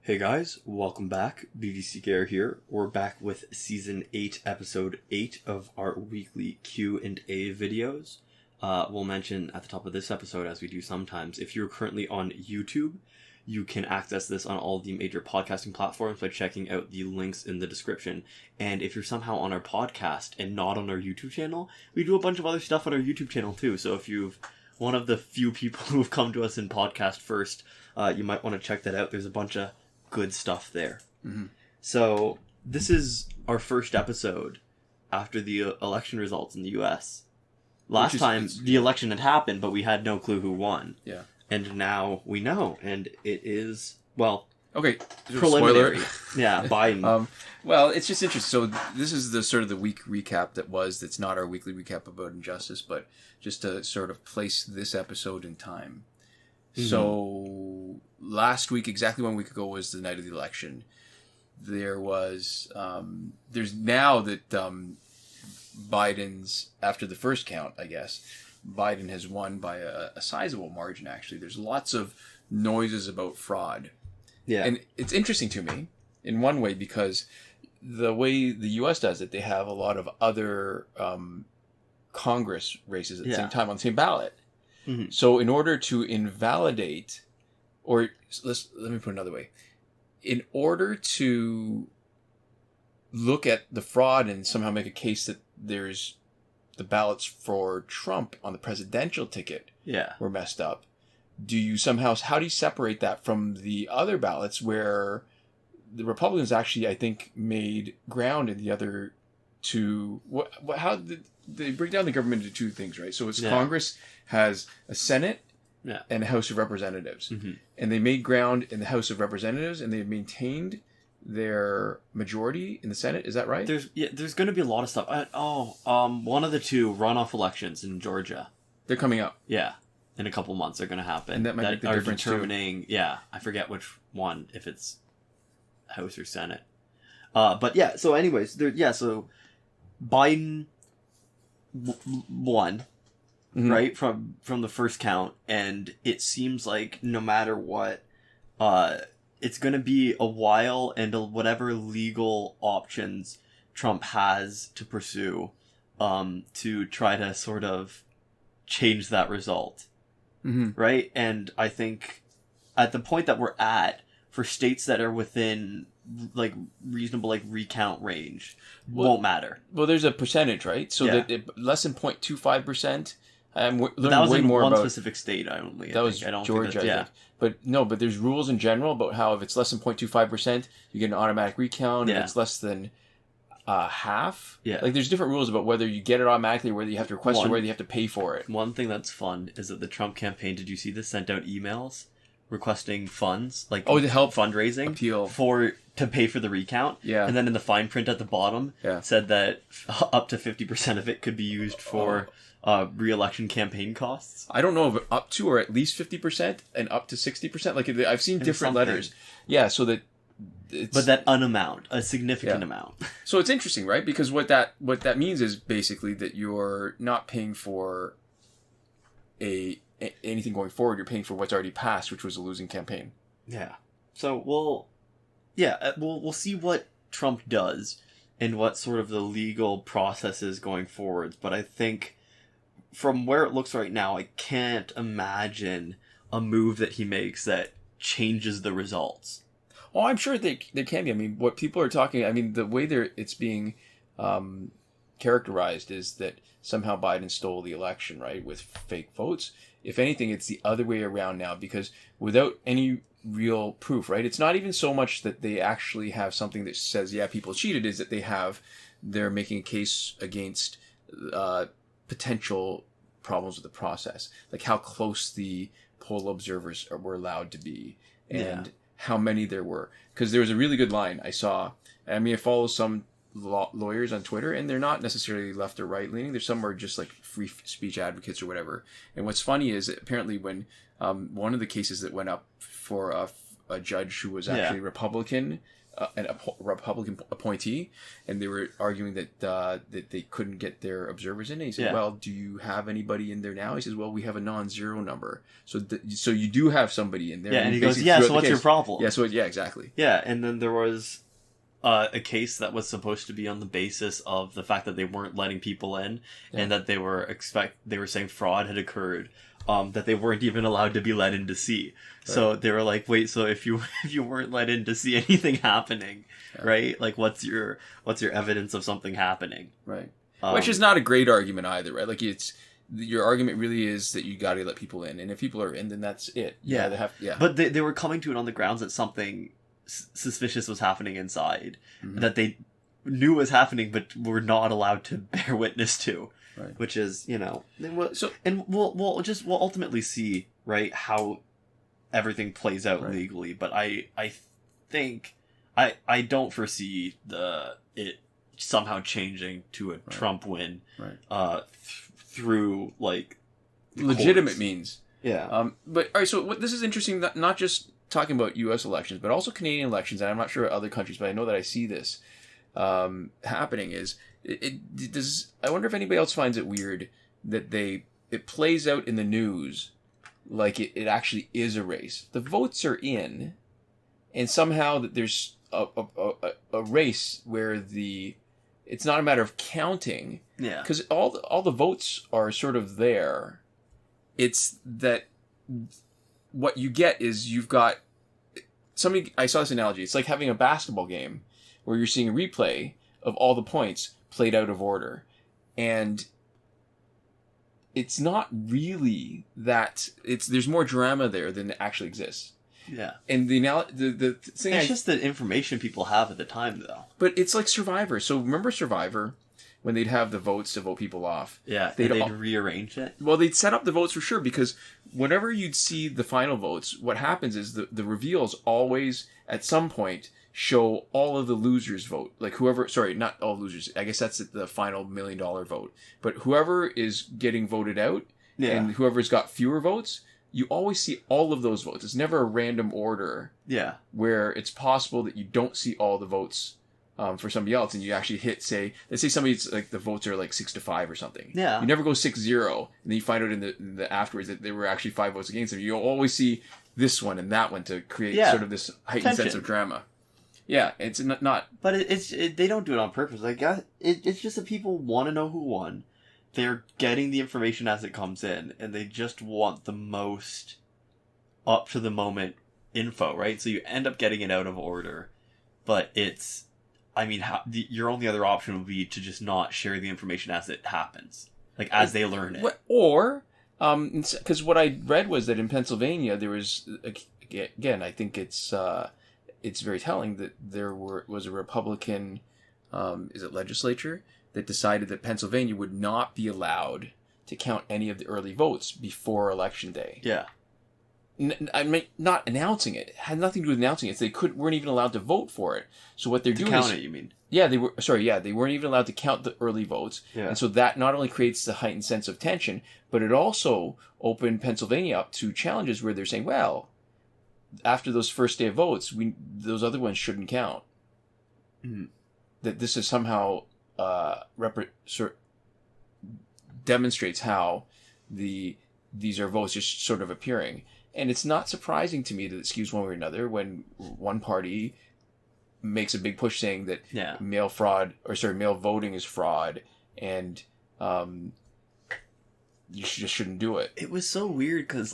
Hey guys, welcome back. BDCKR here. We're back with Season 8, Episode 8 of our weekly Q&A videos. We'll mention at the top of this episode, as we do sometimes, if you're currently on YouTube, you can access this on all the major podcasting platforms by checking out the links in the description. And if you're somehow on our podcast and not on our YouTube channel, we do a bunch of other stuff on our YouTube channel too. So if you've one of the few people who have come to us in podcast first, you might want to check that out. There's a bunch of good stuff there. Mm-hmm. So this is our first episode after the election results in the US. Last time the election had happened, but we had no clue who won. Yeah. And now we know, and it is, well, okay, preliminary. Yeah, Biden. Well, it's just interesting. So this is the sort of the week recap that's not our weekly recap about injustice, but just to sort of place this episode in time. Mm-hmm. So last week, exactly 1 week ago, was the night of the election. There was, there's now that Biden's, after the first count, I guess, Biden has won by a sizable margin, actually. There's lots of noises about fraud. Yeah. And it's interesting to me, in one way, because the way the U.S. does it, they have a lot of other Congress races at the same time on the same ballot. Mm-hmm. So in order to invalidate, or let me put it another way, in order to look at the fraud and somehow make a case that there's the ballots for Trump on the presidential ticket were messed up, how do you separate that from the other ballots where the Republicans actually, I think, made ground in the other two? How did they break down the government into two things, right? So it's Congress has a Senate and a House of Representatives. Mm-hmm. And they made ground in the House of Representatives, and they've maintained their majority in the Senate. Is that right? There's going to be a lot of stuff. One of the two runoff elections in Georgia. They're coming up. Yeah. In a couple months, they're going to happen. And that might make the difference determining, too. Yeah. I forget which one, if it's House or Senate. But yeah, so anyways, so Biden won. Mm-hmm. Right, from the first count, and it seems like no matter what, it's going to be a while, and whatever legal options Trump has to pursue to try to sort of change that result. Mm-hmm. Right? And I think at the point that we're at, for states that are within like reasonable recount range, won't matter. Well, there's a percentage, right? So that less than 0.25%. That was way in more one specific state only. That was Georgia, I think. But there's rules in general about how if it's less than 0.25%, you get an automatic recount. If it's less than half, there's different rules about whether you get it automatically, whether you have to request it, or whether you have to pay for it. One thing that's fun is that the Trump campaign, did you see this, sent out emails requesting funds, to help fundraising appeal to pay for the recount. Yeah. And then in the fine print at the bottom said that up to 50% of it could be used for re-election campaign costs. I don't know if up to or at least 50% and up to 60%. I've seen different letters. Yeah, so that but that a significant amount. So it's interesting, right? Because what that means is basically that you're not paying for anything going forward. You're paying for what's already passed, which was a losing campaign. Yeah. So we'll see what Trump does and what sort of the legal process is going forwards. But I think from where it looks right now, I can't imagine a move that he makes that changes the results. Oh, I'm sure there can be. I mean, what people are talking, the way it's being characterized is that somehow Biden stole the election, right, with fake votes. If anything, it's the other way around now, because without any real proof, right, it's not even so much that they actually have something that says, people cheated, is that they're making a case against potential problems with the process, like how close the poll observers were allowed to be, and how many there were. Because there was a really good line I saw. I follow some lawyers on Twitter, and they're not necessarily left or right leaning. There's some are just free speech advocates or whatever. And what's funny is that apparently when one of the cases that went up for a judge who was actually Republican Republican appointee, and they were arguing that that they couldn't get their observers in. And he said, "Well, do you have anybody in there now?" He says, "Well, we have a non-zero number, so so you do have somebody in there." Yeah, and he goes, "Yeah, so what's your problem?" Yeah, exactly. Yeah, and then there was a case that was supposed to be on the basis of the fact that they weren't letting people in, and that they were saying fraud had occurred. That they weren't even allowed to be let in to see. Right. So they were like, wait, so if you weren't let in to see anything happening, right? Like, what's your evidence of something happening? Right. Which is not a great argument either, right? Like, your argument really is that you got to let people in, and if people are in, then that's it. But they were coming to it on the grounds that something suspicious was happening inside, that they knew was happening, but were not allowed to bear witness to. Right. Which is, we'll ultimately see, right, how everything plays out legally. But I think I don't foresee it somehow changing to a Trump win, through like legitimate courts. Means. Yeah. But all right, so this is interesting. Not just talking about U.S. elections, but also Canadian elections, and I'm not sure about other countries, but I know that I see this happening. I wonder if anybody else finds it weird that it plays out in the news like it actually is a race. The votes are in, and somehow that there's a race where it's not a matter of counting. Yeah. Because all the votes are sort of there. It's that what you get is you've got I saw this analogy. It's like having a basketball game where you're seeing a replay of all the points played out of order. And it's not really that there's more drama there than actually exists. Yeah. And the thing it's just the information people have at the time, though. But it's like Survivor. So remember Survivor, when they'd have the votes to vote people off? Yeah, they'd rearrange it. Well, they'd set up the votes for sure, because whenever you'd see the final votes, what happens is the reveals always, at some point, show all of the losers vote. Like not all losers. I guess that's the final $1 million vote. But whoever is getting voted out, and whoever's got fewer votes, you always see all of those votes. It's never a random order. Yeah. Where it's possible that you don't see all the votes for somebody else, and you actually let's say somebody's like the votes are like 6-5 or something. Yeah. You never go 6-0, and then you find out in the afterwards that there were actually 5 votes against them. You'll always see this one and that one to create sort of this heightened sense of drama. Yeah, it's not. But they don't do it on purpose. Like it's just that people want to know who won. They're getting the information as it comes in, and they just want the most up to the moment info, right? So you end up getting it out of order, but your only other option would be to just not share the information as it happens, like as they learn it. Or, because what I read was that in Pennsylvania there was, again, I think it's very telling that there was a Republican, legislature that decided that Pennsylvania would not be allowed to count any of the early votes before Election Day. Yeah. Not announcing it. It had nothing to do with announcing it. They weren't even allowed to vote for it. So what they're doing count it, you mean? Yeah, they weren't even allowed to count the early votes. Yeah. And so that not only creates the heightened sense of tension, but it also opened Pennsylvania up to challenges where they're saying, well, after those first day of votes, those other ones shouldn't count. Mm-hmm. That this is somehow demonstrates how these are votes just sort of appearing. And it's not surprising to me that it skews one way or another when one party makes a big push saying that mail voting is fraud, and you just shouldn't do it. It was so weird because,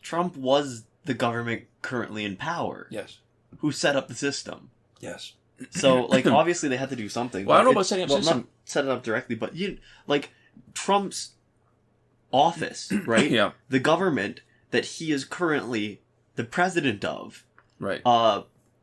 Trump was the government currently in power. Yes. Who set up the system. Yes. So, obviously they had to do something. Well, I don't know about setting up the system. Not set it up directly, but Trump's office, right? Yeah. The government that he is currently the president of, right?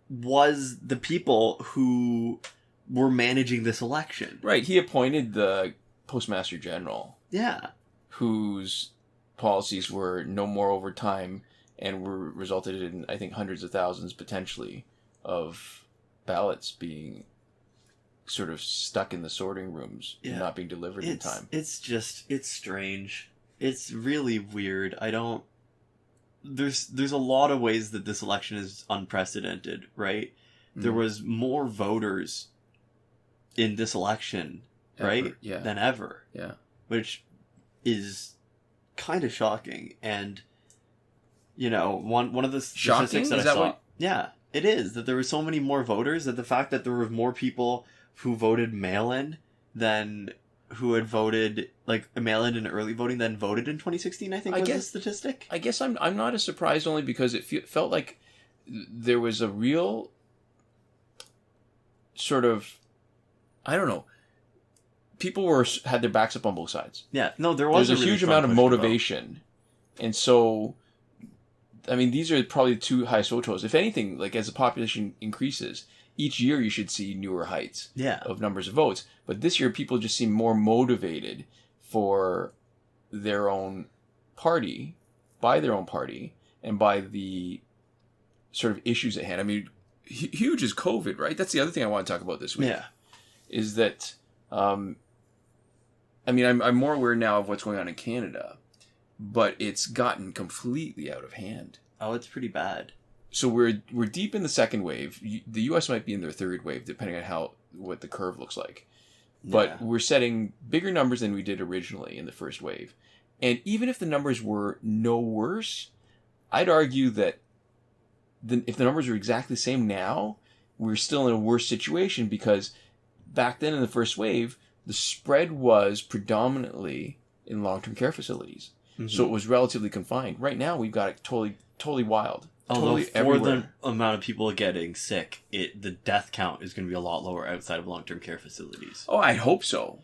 Was the people who were managing this election. Right. He appointed the Postmaster General. Yeah. Whose policies were no more overtime and resulted in, I think, hundreds of thousands potentially of ballots being sort of stuck in the sorting rooms and not being delivered in time. It's strange. It's really weird. there's a lot of ways that this election is unprecedented, right? There was more voters in this election, right? Yeah. Than ever. Yeah. Which is kind of shocking. And, you know, one of the statistics that I saw... Yeah, it is. That there were so many more voters, that the fact that there were more people who voted mail-in than who had voted, like, mail-in and early voting than voted in 2016, I think was the statistic. I guess I'm not as surprised, only because it felt like there was a real sort of, I don't know, people had their backs up on both sides. Yeah, no, there's a huge amount of motivation. And so, I mean, these are probably the two highest vote totals. If anything, like, as the population increases, each year you should see newer heights of numbers of votes. But this year, people just seem more motivated for their own party, by their own party, and by the sort of issues at hand. I mean, huge is COVID, right? That's the other thing I want to talk about this week. Yeah. Is that, I mean, I'm more aware now of what's going on in Canada, but it's gotten completely out of hand. Oh, it's pretty bad. So we're deep in the second wave. The U.S. might be in their third wave, depending on what the curve looks like. But we're setting bigger numbers than we did originally in the first wave. And even if the numbers were no worse, I'd argue that if the numbers are exactly the same now, we're still in a worse situation, because back then in the first wave, the spread was predominantly in long-term care facilities. Mm-hmm. So it was relatively confined. Right now, we've got it totally wild. Although for the amount of people getting sick, the death count is going to be a lot lower outside of long-term care facilities. Oh, I hope so.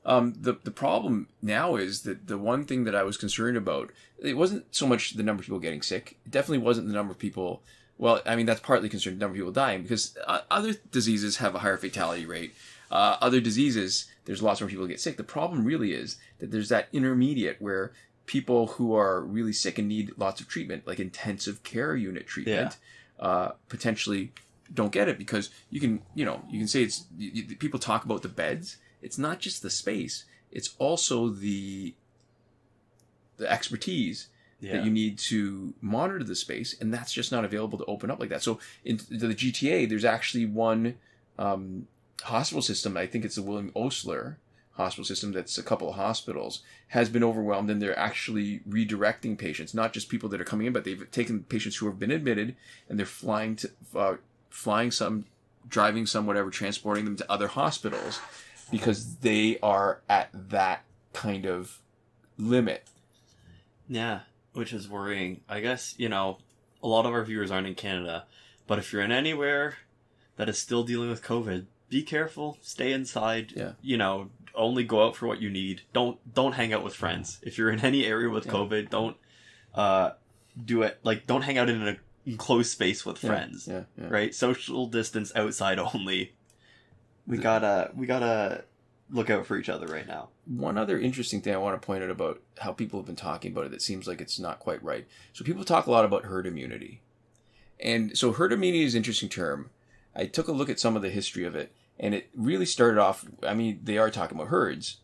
The problem now is that the one thing that I was concerned about, it wasn't so much the number of people getting sick. It definitely wasn't the number of people. Well, I mean, that's partly concerned the number of people dying, because other diseases have a higher fatality rate. Other diseases, there's lots more people who get sick. The problem really is that there's that intermediate where people who are really sick and need lots of treatment, like intensive care unit treatment, potentially don't get it, because you can say people talk about the beds. It's not just the space. It's also the expertise that you need to monitor the space, and that's just not available to open up like that. So in the GTA, there's actually one hospital system, I think it's the William Osler hospital system, that's a couple of hospitals, has been overwhelmed, and they're actually redirecting patients, not just people that are coming in, but they've taken patients who have been admitted, and they're flying some, driving some, whatever, transporting them to other hospitals, because they are at that kind of limit. Yeah, which is worrying. I guess, a lot of our viewers aren't in Canada, but if you're in anywhere that is still dealing with COVID, be careful, stay inside, only go out for what you need. Don't hang out with friends. If you're in any area with COVID, don't do it. Like, don't hang out in an enclosed space with friends, right? Social distance outside only. We gotta look out for each other right now. One other interesting thing I want to point out about how people have been talking about it that seems like it's not quite right. So people talk a lot about herd immunity. And so herd immunity is an interesting term. I took a look at some of the history of it, and it really started off, I mean, they are talking about herds.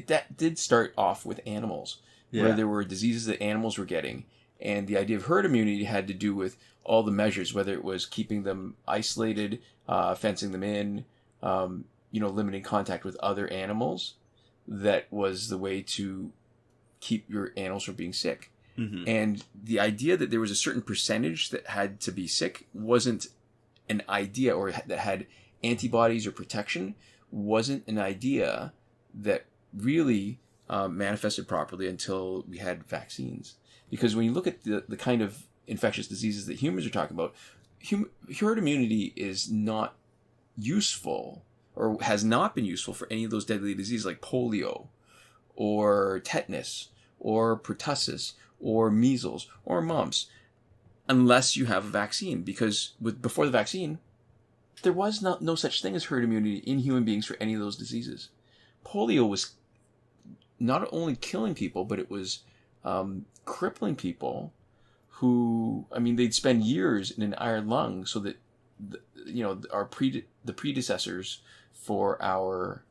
That did start off with animals, where there were diseases that animals were getting. And the idea of herd immunity had to do with all the measures, whether it was keeping them isolated, fencing them in, limiting contact with other animals. That was the way to keep your animals from being sick. Mm-hmm. And the idea that there was a certain percentage that had to be sick wasn't an idea, or that had antibodies or protection, wasn't an idea that really manifested properly until we had vaccines. Because when you look at the kind of infectious diseases that humans are talking about, herd immunity is not useful, or has not been useful for any of those deadly diseases like polio, or tetanus, or pertussis, or measles, or mumps, unless you have a vaccine. Because before the vaccine, there was no such thing as herd immunity in human beings for any of those diseases. Polio was not only killing people, but it was crippling people who, I mean, they'd spend years in an iron lung, so that the predecessors for our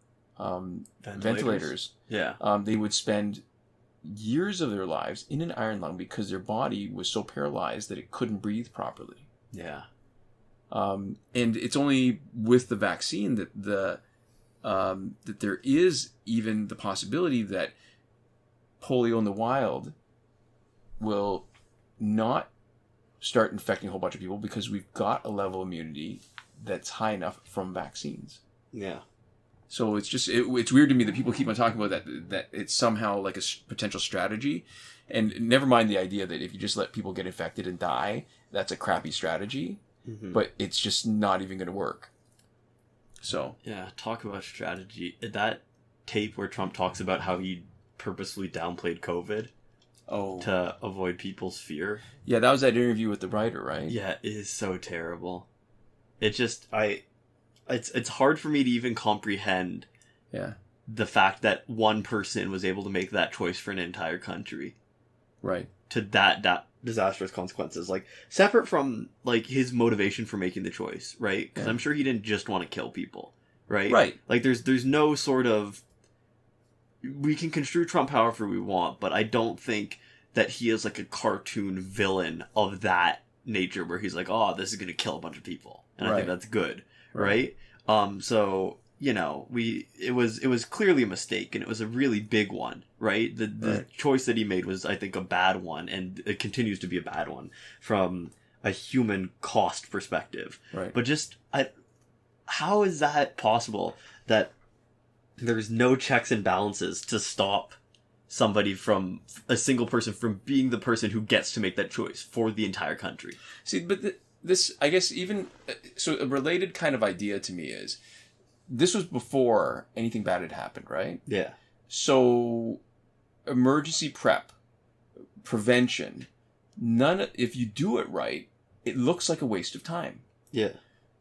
ventilators, they would spend years of their lives in an iron lung because their body was so paralyzed that it couldn't breathe properly. Yeah. And it's only with the vaccine that that there is even the possibility that polio in the wild will not start infecting a whole bunch of people because we've got a level of immunity that's high enough from vaccines. Yeah. So it's just it's weird to me that people keep on talking about that it's somehow like a potential strategy, and never mind the idea that if you just let people get infected and die, that's a crappy strategy. Mm-hmm. But it's just not even going to work. So yeah, talk about strategy. That tape where Trump talks about how he purposely downplayed COVID to avoid people's fear. Yeah, that was that interview with the writer, right? Yeah, it is so terrible. It just it's hard for me to even comprehend the fact that one person was able to make that choice for an entire country. Right. To that disastrous consequences, like separate from like his motivation for making the choice, right? Because I'm sure he didn't just want to kill people, right? Right. Like there's no sort of, we can construe Trump however we want, but I don't think that he is like a cartoon villain of that nature where he's like, oh, this is going to kill a bunch of people, and I think that's good, right? So you know, it was clearly a mistake, and it was a really big one, right? The choice that he made was, I think, a bad one, and it continues to be a bad one from a human cost perspective. Right. But just, how is that possible that there's no checks and balances to stop somebody from, a single person from being the person who gets to make that choice for the entire country? See, but this, I guess, even, so a related kind of idea to me is, this was before anything bad had happened, right? Yeah. So, emergency prep, prevention, if you do it right, it looks like a waste of time. Yeah.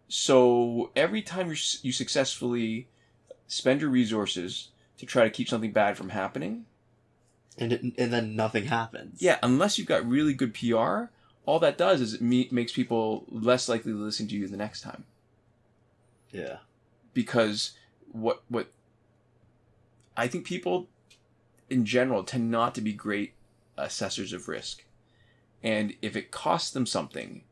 So, every time you successfully spend your resources to try to keep something bad from happening, and then nothing happens. Yeah, unless you've got really good PR, all that does is it makes people less likely to listen to you the next time. Yeah. Because what I think people in general tend not to be great assessors of risk. And if it costs them something,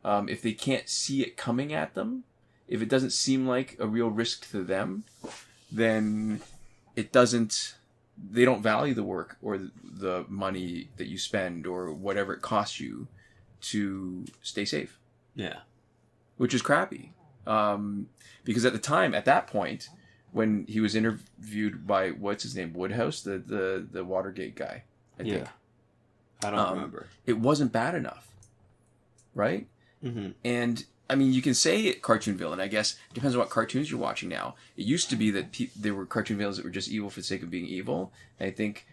if they can't see it coming at them, if it doesn't seem like a real risk to them, then they don't value the work or the money that you spend or whatever it costs you to stay safe. Yeah. Which is crappy. Because at that point, when he was interviewed by, what's his name, Woodhouse, the Watergate guy, I think. I don't remember. It wasn't bad enough, right? Mm-hmm. And, I mean, you can say cartoon villain, I guess. It depends on what cartoons you're watching now. It used to be that there were cartoon villains that were just evil for the sake of being evil. And I think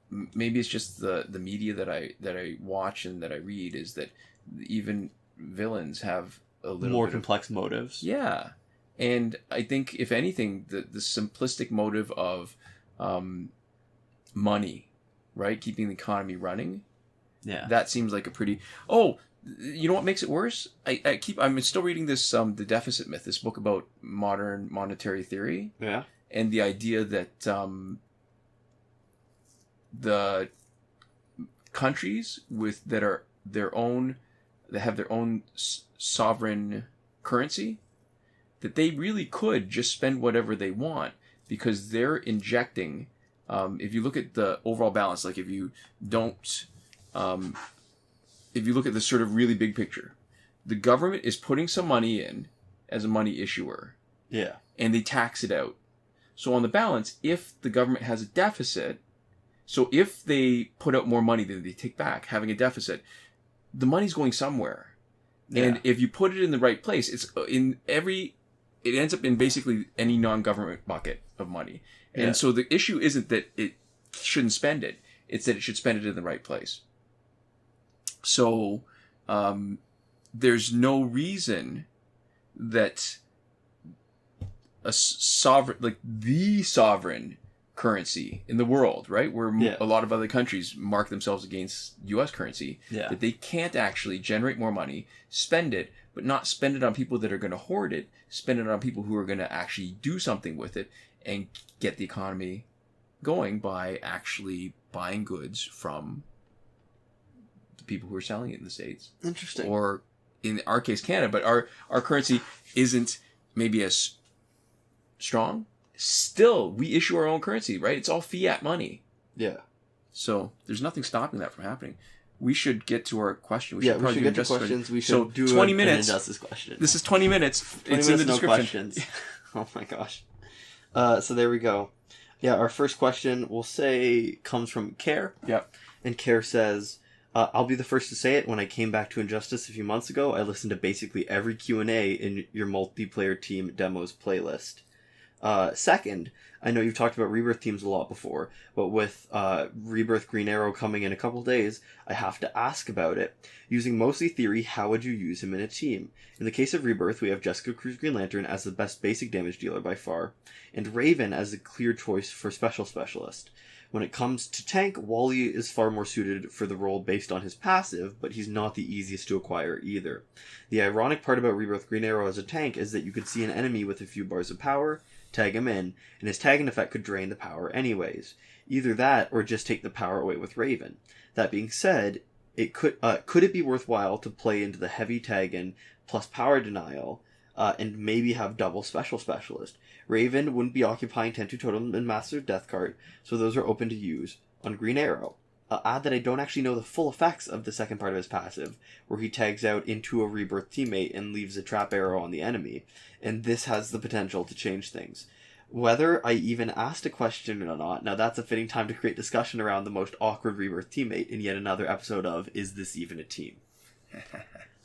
maybe it's just the media that I watch and that I read is that even villains have a little more complex motives. Yeah. And I think, if anything, the simplistic motive of money, right? Keeping the economy running. Yeah. That seems like a pretty... Oh, you know what makes it worse? I'm still reading this, The Deficit Myth, this book about modern monetary theory. Yeah. And the idea that the countries that have their own sovereign currency, that they really could just spend whatever they want because they're injecting, if you look at the overall balance, like if you look at the sort of really big picture, the government is putting some money in as a money issuer. Yeah. And they tax it out. So on the balance, if the government has a deficit, so if they put out more money than they take back, having a deficit, the money's going somewhere. Yeah. And if you put it in the right place, it ends up in basically any non-government bucket of money. And so the issue isn't that it shouldn't spend it, it's that it should spend it in the right place. So there's no reason that a sovereign, like the sovereign currency in the world, right, where a lot of other countries mark themselves against U.S. currency, that they can't actually generate more money, spend it, but not spend it on people that are going to hoard it, spend it on people who are going to actually do something with it and get the economy going by actually buying goods from the people who are selling it in the States. Interesting. Or in our case, Canada. But our currency isn't maybe as strong. Still, we issue our own currency, right? It's all fiat money. Yeah. So there's nothing stopping that from happening. We should get to our question. We should get to questions. We should do 20 minutes. An injustice question. This is 20 minutes. 20 it's minutes, in the no description. Questions. Oh my gosh. So there we go. Yeah, our first question, we'll say, comes from Care. Yep. And Care says, I'll be the first to say it. When I came back to Injustice a few months ago, I listened to basically every Q&A in your multiplayer team demos playlist. Second, I know you've talked about Rebirth teams a lot before, but with Rebirth Green Arrow coming in a couple days, I have to ask about it. Using mostly theory, how would you use him in a team? In the case of Rebirth, we have Jessica Cruz Green Lantern as the best basic damage dealer by far, and Raven as the clear choice for special specialist. When it comes to tank, Wally is far more suited for the role based on his passive, but he's not the easiest to acquire either. The ironic part about Rebirth Green Arrow as a tank is that you could see an enemy with a few bars of power, tag him in, and his tagging effect could drain the power anyways. Either that, or just take the power away with Raven. That being said, it could it be worthwhile to play into the heavy tag-in plus power denial, and maybe have double special specialist? Raven wouldn't be occupying Tentu Totem and Master Death card, so those are open to use on Green Arrow. I'll add that I don't actually know the full effects of the second part of his passive, where he tags out into a Rebirth teammate and leaves a trap arrow on the enemy, and this has the potential to change things. Whether I even asked a question or not, now that's a fitting time to create discussion around the most awkward Rebirth teammate in yet another episode of Is This Even a Team?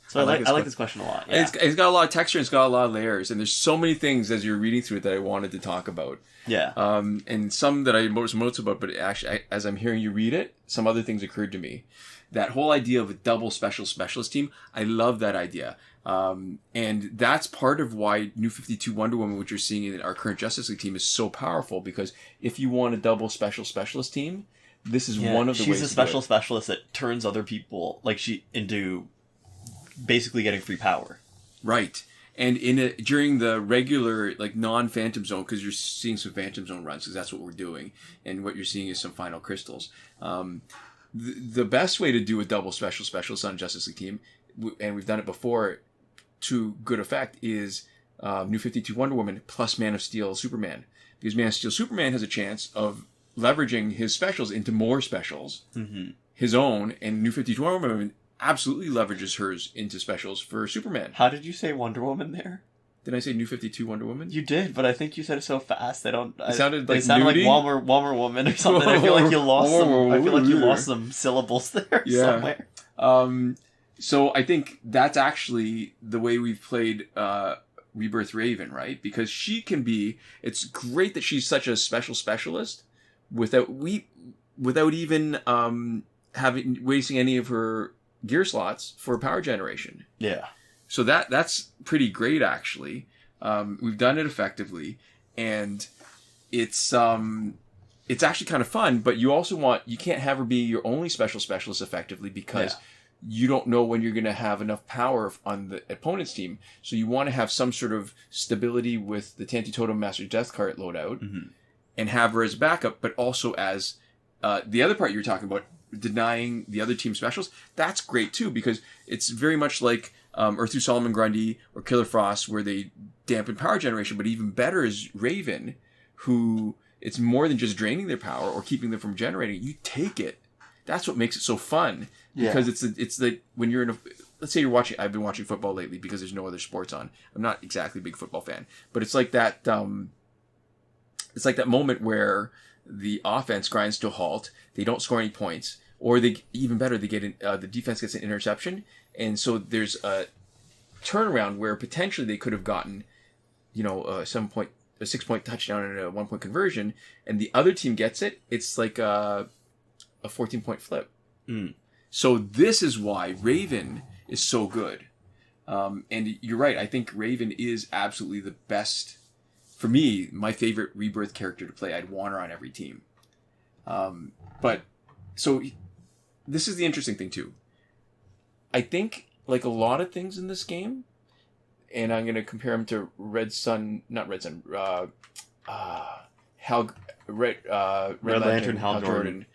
So I like this question a lot. Yeah. It's got a lot of texture, and it's got a lot of layers, and there's so many things as you're reading through it that I wanted to talk about. Yeah. And some that I wrote some notes about, but actually, as I'm hearing you read it, some other things occurred to me. That whole idea of a double special specialist team, I love that idea. And that's part of why New 52 Wonder Woman, which you're seeing in our current Justice League team, is so powerful, because if you want a double special specialist team, this is one of the ways. She's a special specialist that turns other people into basically getting free power. Right. And during the regular, non-Phantom Zone, because you're seeing some Phantom Zone runs, because that's what we're doing, and what you're seeing is some final crystals. The best way to do a double special specialist on a Justice League team, and we've done it before to good effect, is New 52 Wonder Woman plus Man of Steel Superman. Because Man of Steel Superman has a chance of leveraging his specials into more specials, his own, and New 52 Wonder Woman absolutely leverages hers into specials for Superman. How did you say Wonder Woman there? Did I say New 52 Wonder Woman? You did, but I think you said it so fast. It sounded like Walmer Woman or something. I feel like you lost some. I feel like you lost some syllables there somewhere. So I think that's actually the way we've played Rebirth Raven, right? Because she can be. It's great that she's such a special specialist without even wasting any of her gear slots for power generation. Yeah. So that's pretty great, actually. We've done it effectively, and it's actually kind of fun. But you can't have her be your only special specialist effectively, because you don't know when you're going to have enough power on the opponent's team. So you want to have some sort of stability with the Tentu Totem Master Death card loadout, and have her as backup, but also as the other part you were talking about, denying the other team specials. That's great too, because it's very much like Earth Solomon Grundy or Killer Frost, where they dampen power generation. But even better is Raven, who it's more than just draining their power or keeping them from generating. You take it. That's what makes it so fun, because it's like when you're in let's say you're watching. I've been watching football lately because there's no other sports on. I'm not exactly a big football fan, but it's like that. It's like that moment where the offense grinds to a halt. They don't score any points, or even better, they get the defense gets an interception, and so there's a turnaround where potentially they could have gotten, a 6-point touchdown and a 1-point conversion, and the other team gets it. It's like a 14-point flip. So this is why Raven is so good. And you're right. I think Raven is absolutely the best. For me, my favorite Rebirth character to play. I'd want her on every team. But so this is the interesting thing too. I think, like a lot of things in this game, and I'm going to compare them to Red Lantern Hal Jordan.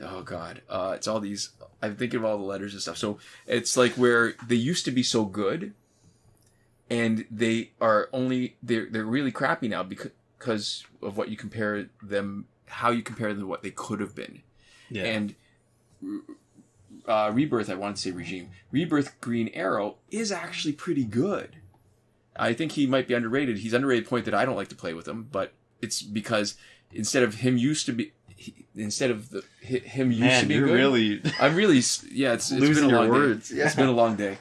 Oh God, it's all these. I'm thinking of all the letters and stuff. So it's like where they used to be so good, and they're really crappy now because of what you compare them, how you compare them to what they could have been. Yeah. And Rebirth, I want to say Regime. Rebirth Green Arrow is actually pretty good. I think he might be underrated. He's underrated point that I don't like to play with him, but it's because instead of him used to be good. Really, I'm really it's losing been a your long words. Day. Yeah. It's been a long day.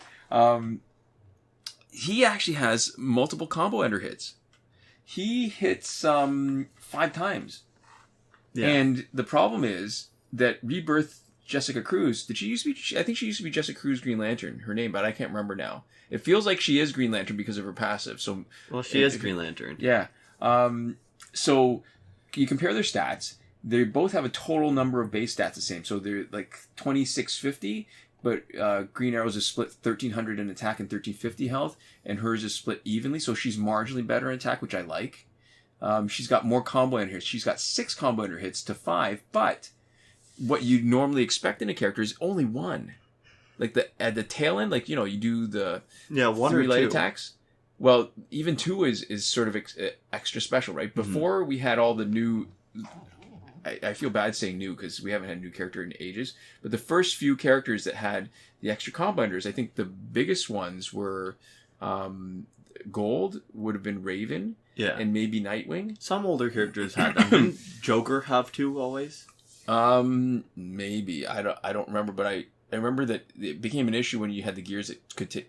He actually has multiple combo ender hits. He hits 5 times. Yeah. And the problem is that Rebirth Jessica Cruz, I think she used to be Jessica Cruz Green Lantern, her name, but I can't remember now. It feels like she is Green Lantern because of her passive. So, well, she is Green Lantern. Yeah. So you compare their stats. They both have a total number of base stats the same. So they're like 2650, but Green Arrow's is split 1300 in attack and 1350 health, and hers is split evenly. So she's marginally better in attack, which I like. She's got more combo ender hits. She's got 6 combo ender hits to 5, but what you normally expect in a character is only 1. Like at the tail end, like, you do the 1 3 or light 2 attacks. Well, even 2 is sort of extra special, right? Before we had all the new. I feel bad saying new because we haven't had a new character in ages. But the first few characters that had the extra combo enders, I think the biggest ones were Gold would have been Raven, and maybe Nightwing. Some older characters had them. Didn't Joker have 2 always? Maybe I don't remember, but I remember that it became an issue when you had the gears that could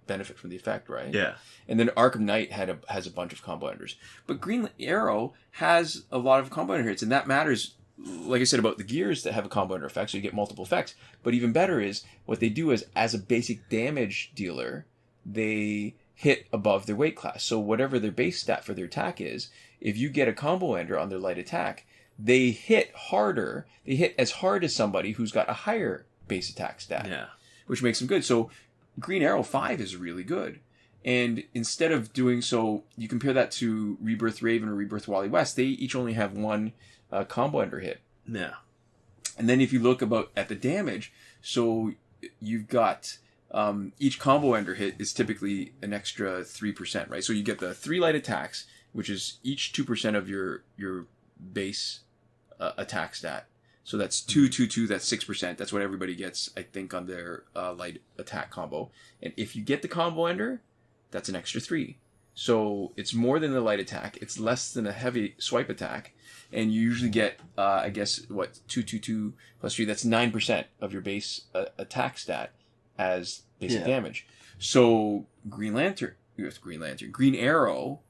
benefit from the effect, right? Yeah. And then Arkham Knight has a bunch of combo enders, but Green Arrow has a lot of combo ender hits, and that matters. Like I said about the gears that have a combo ender effect, so you get multiple effects. But even better is what they do is, as a basic damage dealer, they hit above their weight class. So whatever their base stat for their attack is, if you get a combo ender on their light attack, they hit harder. They hit as hard as somebody who's got a higher base attack stat, which makes them good. So Green Arrow 5 is really good. And instead of doing so, you compare that to Rebirth Raven or Rebirth Wally West, they each only have 1 combo ender hit. Yeah. And then if you look at the damage, so you've got each combo ender hit is typically an extra 3%, right? So you get the 3 light attacks, which is each 2% of your base attack stat. So that's 2, 2, 2, that's 6%. That's what everybody gets, I think, on their light attack combo. And if you get the combo ender, that's an extra 3. So it's more than the light attack. It's less than a heavy swipe attack. And you usually get, 2, 2, 2 plus 3. That's 9% of your base attack stat as basic damage. So Green Arrow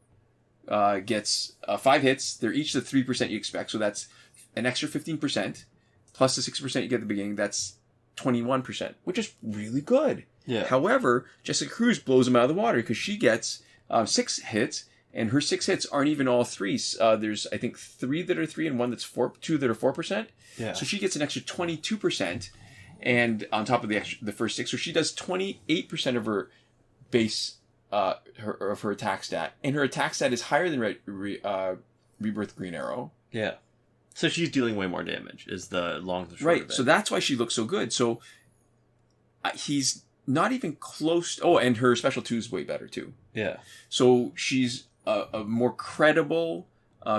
gets 5 hits. They're each the 3% you expect. So that's an extra 15%. Plus the 6% you get at the beginning. That's 21%, which is really good. Yeah. However, Jessica Cruz blows them out of the water because she gets 6 hits, and her 6 hits aren't even all 3s. There's, I think, 3 that are 3 and 1 that's 4, 2 that are 4%. Yeah. So she gets an extra 22%, and on top of the first 6, so she does 28% of her base of her attack stat, and her attack stat is higher than Rebirth Green Arrow. Yeah. So she's dealing way more damage. Is the long and short right? of it. So that's why she looks so good. So he's not even close. Oh, and her special 2 is way better too. Yeah. So she's a more credible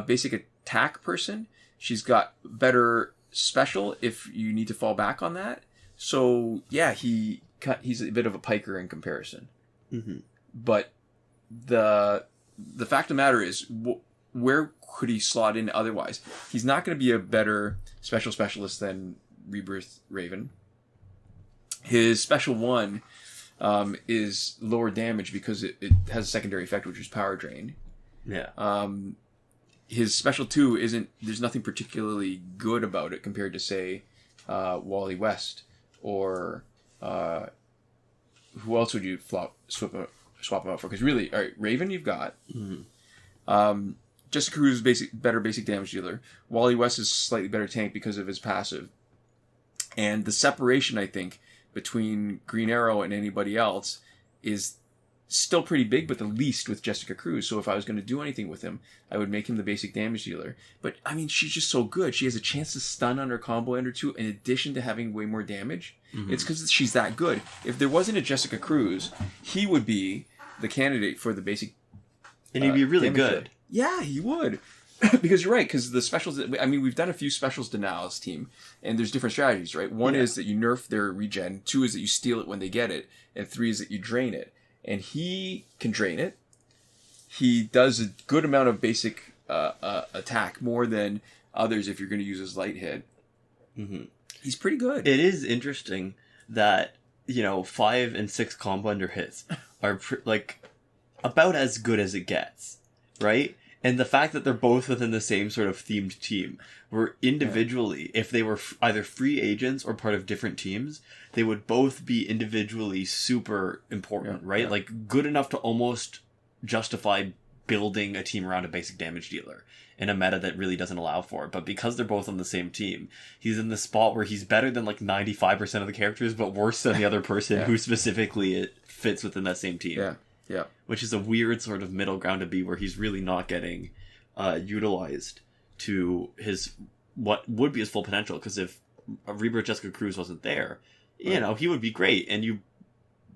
basic attack person. She's got better special if you need to fall back on that. So yeah, he's a bit of a piker in comparison. Mm-hmm. But the fact of the matter is, where could he slot in otherwise? He's not going to be a better special specialist than Rebirth Raven. His special 1 is lower damage because it has a secondary effect, which is power drain. Yeah. His special 2 isn't. There's nothing particularly good about it compared to, say, Wally West or who else would you swap him out for? Because really, all right, Raven you've got. Mm-hmm. Jessica Cruz is better basic damage dealer. Wally West is slightly better tank because of his passive. And the separation, I think, between Green Arrow and anybody else is still pretty big, but the least with Jessica Cruz. So if I was going to do anything with him, I would make him the basic damage dealer. But, I mean, she's just so good. She has a chance to stun on her combo ender too, in addition to having way more damage. Mm-hmm. It's because she's that good. If there wasn't a Jessica Cruz, he would be the candidate for the basic and he'd be really good. Yeah, he would. Because you're right, because the specials, I mean, we've done a few specials to Now's team, and there's different strategies, right? One is that you nerf their regen, 2 is that you steal it when they get it, and 3 is that you drain it. And he can drain it. He does a good amount of basic attack, more than others if you're going to use his light hit. Mm-hmm. He's pretty good. It is interesting that, 5 and 6 combo under hits are about as good as it gets, right? And the fact that they're both within the same sort of themed team, where individually, if they were either free agents or part of different teams, they would both be individually super important, right? Yeah. Like, good enough to almost justify building a team around a basic damage dealer in a meta that really doesn't allow for it. But because they're both on the same team, he's in the spot where he's better than 95% of the characters, but worse than the other person who specifically it fits within that same team. Yeah. Yeah. Which is a weird sort of middle ground to be, where he's really not getting utilized to what would be his full potential. Because if Rebirth Jessica Cruz wasn't there, he would be great, and you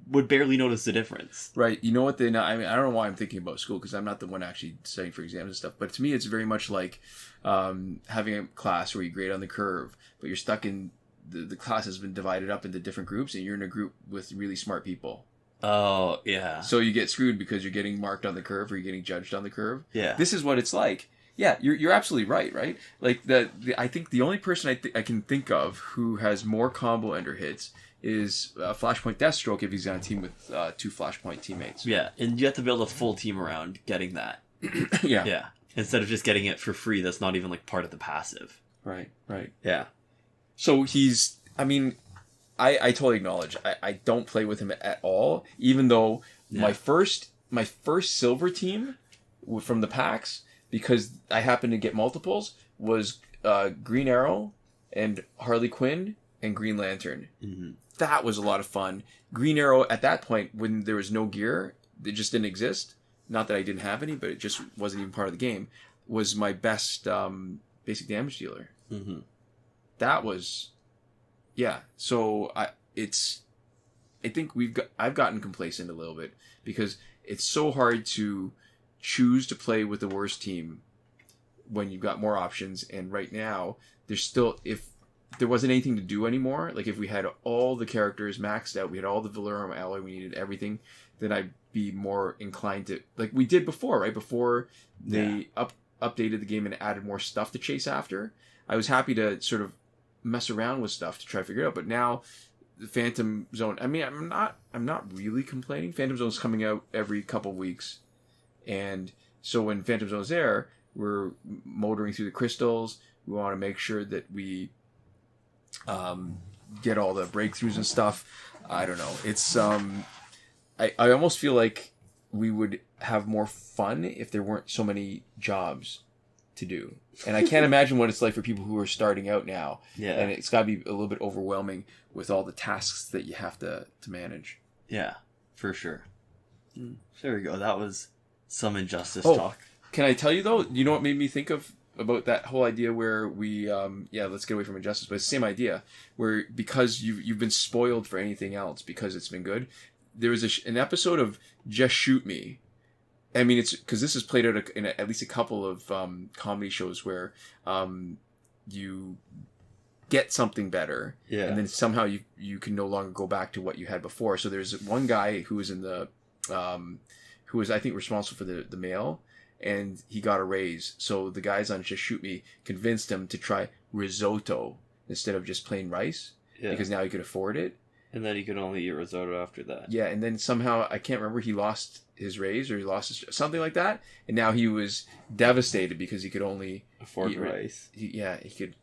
would barely notice the difference. Right. You know what I mean, I don't know why I'm thinking about school, because I'm not the one actually studying for exams and stuff. But to me, it's very much like having a class where you grade on the curve, but you're stuck in the class has been divided up into different groups, and you're in a group with really smart people. Oh, yeah. So you get screwed because you're getting marked on the curve, or you're getting judged on the curve. Yeah. This is what it's like. Yeah, you're absolutely right? Like, I think the only person I can think of who has more combo ender hits is Flashpoint Deathstroke, if he's on a team with 2 Flashpoint teammates. Yeah, and you have to build a full team around getting that. Yeah. Yeah. Instead of just getting it for free, that's not even part of the passive. Right. Yeah. So he's, I mean, I totally acknowledge I don't play with him at all, even though my first silver team from the packs, because I happened to get multiples, was Green Arrow and Harley Quinn and Green Lantern. Mm-hmm. That was a lot of fun. Green Arrow, at that point, when there was no gear, it just didn't exist. Not that I didn't have any, but it just wasn't even part of the game, was my best basic damage dealer. Mm-hmm. That was... Yeah, so I think I've gotten complacent a little bit, because it's so hard to choose to play with the worst team when you've got more options. And right now, there's still, if there wasn't anything to do anymore, like if we had all the characters maxed out, we had all the Valorum alloy, we needed everything, then I'd be more inclined to, like we did before, right? Before they updated the game and added more stuff to chase after, I was happy to sort of mess around with stuff to try to figure it out. But now the Phantom Zone, I mean, I'm not really complaining. Phantom Zone's coming out every couple weeks, and so when Phantom Zone's there, we're motoring through the crystals. We want to make sure that we get all the breakthroughs and stuff. I don't know, it's I almost feel like we would have more fun if there weren't so many jobs to do. And I can't imagine what it's like for people who are starting out now. Yeah. And it's got to be a little bit overwhelming with all the tasks that you have to manage. Yeah, for sure. There we go. That was some injustice talk. Can I tell you, though, you know what made me think about that whole idea where we, let's get away from injustice, but it's the same idea, where because you've been spoiled for anything else because it's been good. There was an episode of Just Shoot Me. I mean, it's because this is played out in at least a couple of comedy shows where you get something better, and then somehow you can no longer go back to what you had before. So there's one guy who was in the who was, I think, responsible for the mail, and he got a raise. So the guys on Just Shoot Me convinced him to try risotto instead of just plain rice, because now he could afford it. And then he could only eat risotto after that. Yeah, and then somehow, I can't remember, he lost his raise or he lost something like that. And now he was devastated because he could only afford rice. He could.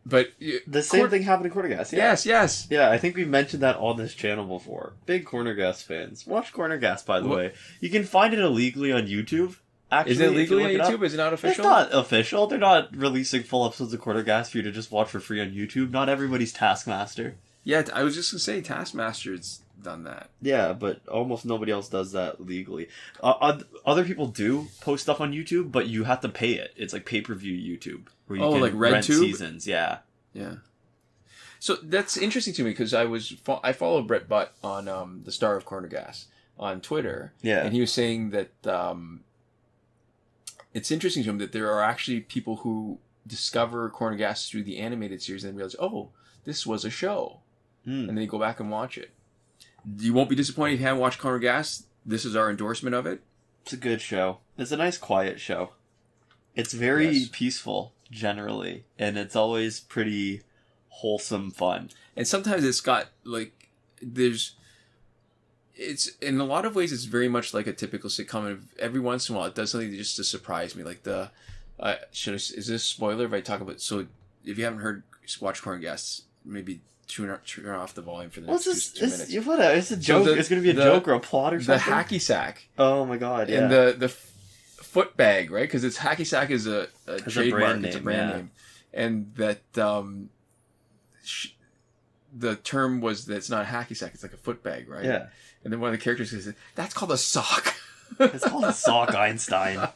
But the same thing happened to Corner Gas. Yeah. Yes. Yeah, I think we mentioned that on this channel before. Big Corner Gas fans. Watch Corner Gas, by the way. You can find it illegally on YouTube. Actually, is it legally on YouTube? Is it not official? It's not official. They're not releasing full episodes of Corner Gas for you to just watch for free on YouTube. Not everybody's Taskmaster. Yeah, I was just going to say, Taskmaster, done that. Yeah, but almost nobody else does that legally. Other people do post stuff on YouTube, but you have to pay it. It's like pay-per-view YouTube. Where you can like rent RedTube? seasons, yeah. Yeah. So that's interesting to me because I follow Brett Butt on the Star of Corner Gas on Twitter. Yeah. And he was saying that it's interesting to him that there are actually people who discover Corner Gas through the animated series and realize, oh, this was a show. And then they go back and watch it. You won't be disappointed if you haven't watched Corner Gas. This is our endorsement of it. It's a good show. It's a nice, quiet show. It's very peaceful, generally. And it's always pretty wholesome fun. And sometimes it's got, like, it's in a lot of ways, it's very much like a typical sitcom. And every once in a while, it does something just to surprise me. Like is this a spoiler if I talk about, so if you haven't watch Corn Gas, maybe turn off the volume for the next 2 minutes. It's a joke. It's going to be a joke or a plot or something. The hacky sack. Oh my god, yeah. And the foot bag, right? Because it's hacky sack is a trademark. It's a brand name. And that the term was that it's not a hacky sack, it's like a foot bag, right? Yeah. And then one of the characters says, that's called a sock. It's called a sock, Einstein.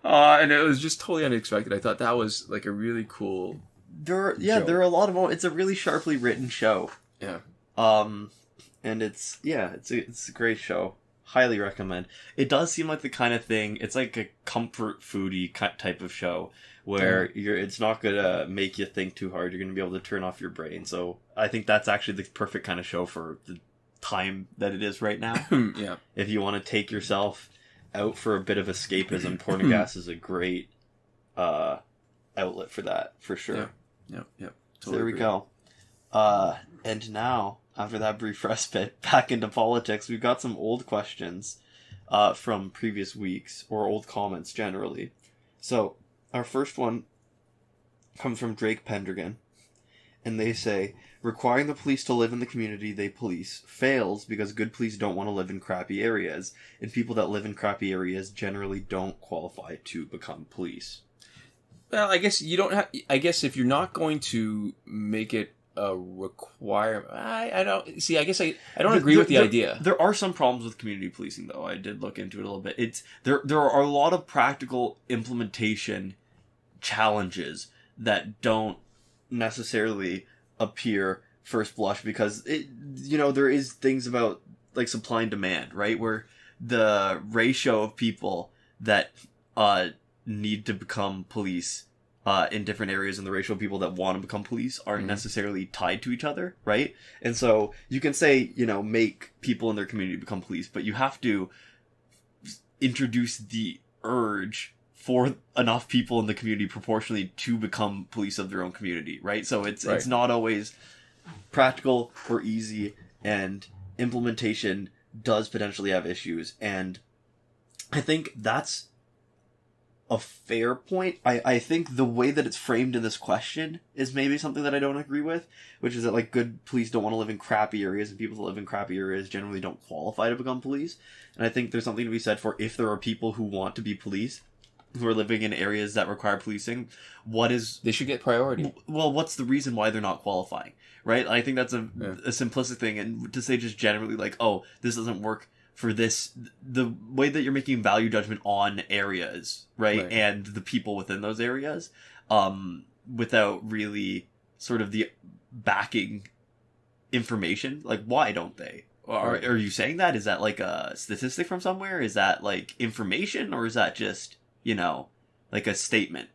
And it was just totally unexpected. I thought that was like a really cool There are a lot of moments. It's a really sharply written show. Yeah. And it's a great show. Highly recommend. It does seem like the kind of thing, it's like a comfort foodie type of show where it's not going to make you think too hard. You're going to be able to turn off your brain. So I think that's actually the perfect kind of show for the time that it is right now. Yeah. If you want to take yourself out for a bit of escapism, Corner Gas is a great outlet for that, for sure. Yeah. Totally so there we go. And now, after that brief respite, back into politics, we've got some old questions from previous weeks, or old comments generally. So, our first one comes from Drake Pendragon, and they say, requiring the police to live in the community they police fails because good police don't want to live in crappy areas, and people that live in crappy areas generally don't qualify to become police. Well, I guess you don't have. I guess if you're not going to make it a requirement, I don't see. I guess I don't agree with the idea. There are some problems with community policing, though. I did look into it a little bit. There are a lot of practical implementation challenges that don't necessarily appear first blush because there is things about like supply and demand, right? Where the ratio of people that need to become police in different areas and the ratio of people that want to become police aren't necessarily tied to each other, right? And so you can say, make people in their community become police, but you have to introduce the urge for enough people in the community proportionally to become police of their own community, right? So it's not always practical or easy, and implementation does potentially have issues. And I think that's a fair point. I think the way that it's framed in this question is maybe something that I don't agree with, which is that like good police don't want to live in crappy areas, and people that live in crappy areas generally don't qualify to become police. And I think there's something to be said for if there are people who want to be police who are living in areas that require policing, they should get priority. Well, what's the reason why they're not qualifying, right? I think that's a simplistic thing, and to say just generally like, oh, this doesn't work for this, the way that you're making value judgment on areas, right? And the people within those areas, without really sort of the backing information, like why don't they? Are you saying that? Is that like a statistic from somewhere? Is that like information, or is that just like a statement?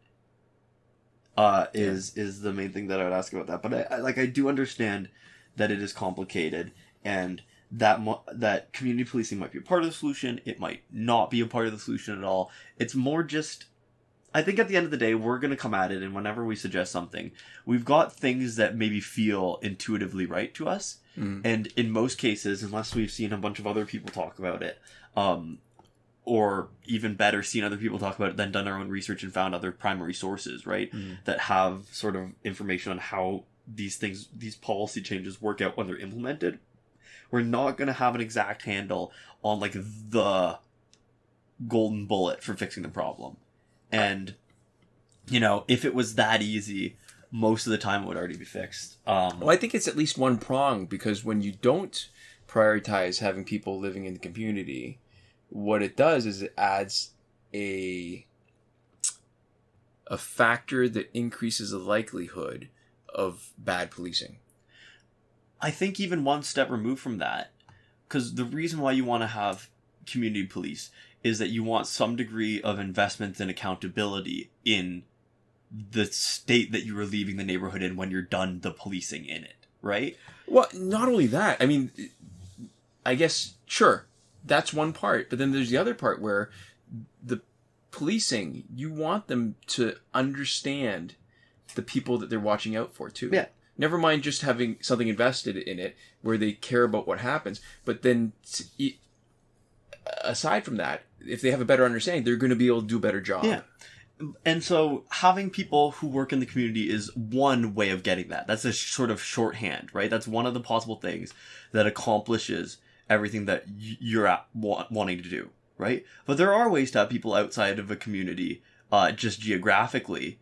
Is the main thing that I would ask about that. But I do understand that it is complicated, and that community policing might be a part of the solution. It might not be a part of the solution at all. It's more just, I think at the end of the day, we're going to come at it, and whenever we suggest something, we've got things that maybe feel intuitively right to us. And in most cases, unless we've seen a bunch of other people talk about it, or even better, seen other people talk about it, then done our own research and found other primary sources, right? That have sort of information on how these policy changes work out when they're implemented. We're not going to have an exact handle on like the golden bullet for fixing the problem. And, if it was that easy, most of the time it would already be fixed. Well, I think it's at least one prong, because when you don't prioritize having people living in the community, what it does is it adds a factor that increases the likelihood of bad policing. I think even one step removed from that, because the reason why you want to have community police is that you want some degree of investment and accountability in the state that you are leaving the neighborhood in when you're done the policing in it, right? Well, not only that, I mean, I guess, sure, that's one part, but then there's the other part where the policing, you want them to understand the people that they're watching out for, too. Yeah. Never mind just having something invested in it where they care about what happens, but then aside from that, if they have a better understanding, they're going to be able to do a better job. Yeah. And so having people who work in the community is one way of getting that. That's a sort of shorthand, right? That's one of the possible things that accomplishes everything that you're wanting to do, right? But there are ways to have people outside of a community, just geographically,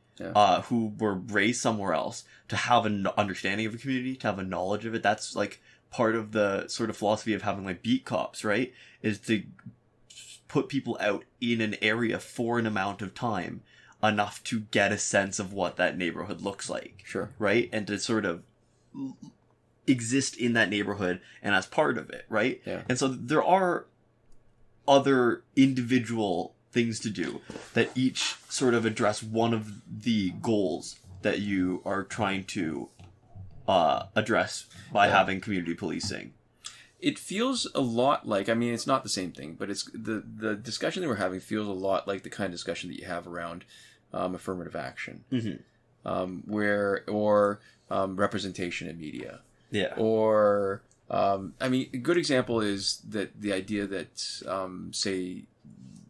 who were raised somewhere else, to have an understanding of a community, to have a knowledge of it. That's like part of the sort of philosophy of having like beat cops, right? Is to put people out in an area for an amount of time, enough to get a sense of what that neighborhood looks like. Sure. Right? And to sort of exist in that neighborhood and as part of it, right? Yeah. And so there are other individual things to do that each sort of address one of the goals that you are trying to address by having community policing. It feels a lot like, I mean, it's not the same thing, but it's the discussion that we're having feels a lot like the kind of discussion that you have around affirmative action, or representation in media. Yeah. Or, I mean, a good example is that the idea that, say,